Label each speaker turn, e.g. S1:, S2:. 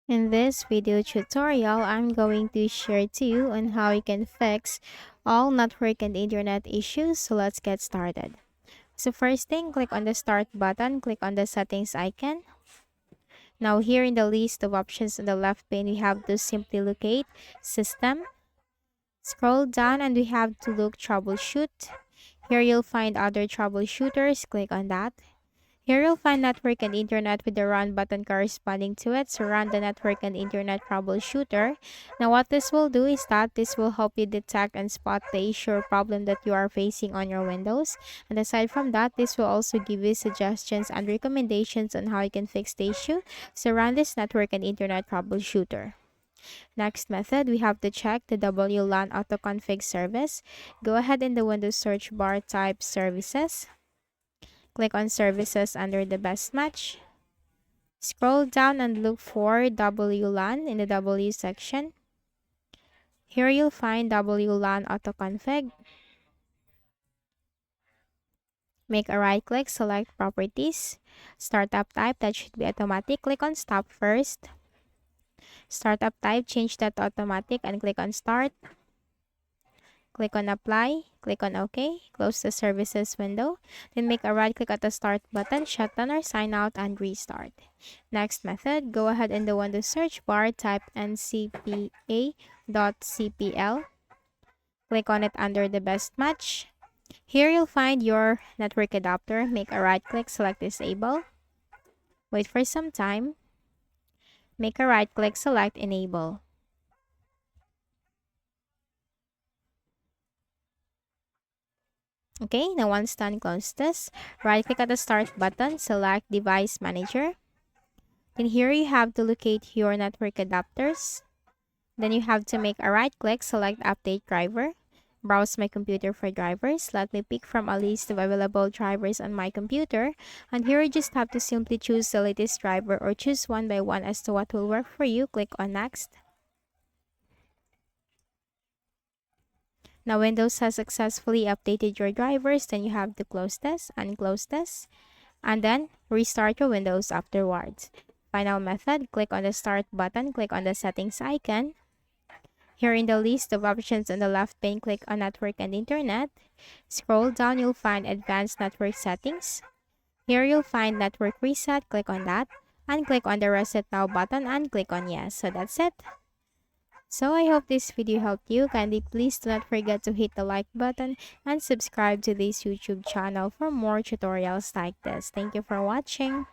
S1: In this video tutorial, I'm going to share to you on how you can fix all network and internet issues. So let's get started. So first thing, click on the start button, click on the settings icon. Now here in the list of options on the left pane, we have to simply locate system. Scroll down and we have to look troubleshoot. Here you'll find other troubleshooters, click on that. Here you'll find network and internet with the run button corresponding to it. So run the network and internet troubleshooter. Now what this will do is that this will help you detect and spot the issue or problem that you are facing on your Windows. And aside from that, this will also give you suggestions and recommendations on how you can fix the issue. So run this network and internet troubleshooter. Next method, we have to check the WLAN autoconfig service. Go ahead in the Windows search bar, type services. Click on services under the best match. Scroll down and look for WLAN in the W section. Here you'll find WLAN autoconfig. Make a right click, select properties. Startup type, that should be automatic. Click on stop first. Startup type, change that to automatic and click on start. Click on apply, click on OK, close the services window, then make a right click at the start button, shut down or sign out and restart. Next method, go ahead in the Windows search bar, type ncpa.cpl, click on it under the best match. Here you'll find your network adapter, make a right click, select disable, wait for some time, make a right click, select enable. Okay, now once done, close this. Right click at the start button, select device manager. Then here you have to locate your network adapters. Then you have to make a right click, select update driver. Browse my computer for drivers. Let me pick from a list of available drivers on my computer. And here you just have to simply choose the latest driver or choose one by one as to what will work for you. Click on next. Now Windows has successfully updated your drivers, then you have to close this, unclose this, and then restart your Windows afterwards. Final method, click on the start button, click on the settings icon. Here in the list of options on the left pane, click on network and internet. Scroll down, you'll find advanced network settings. Here you'll find network reset, click on that, and click on the reset now button and click on yes. So that's it. So I hope this video helped you. Kindly please do not forget to hit the like button and subscribe to this YouTube channel for more tutorials like this. Thank you for watching.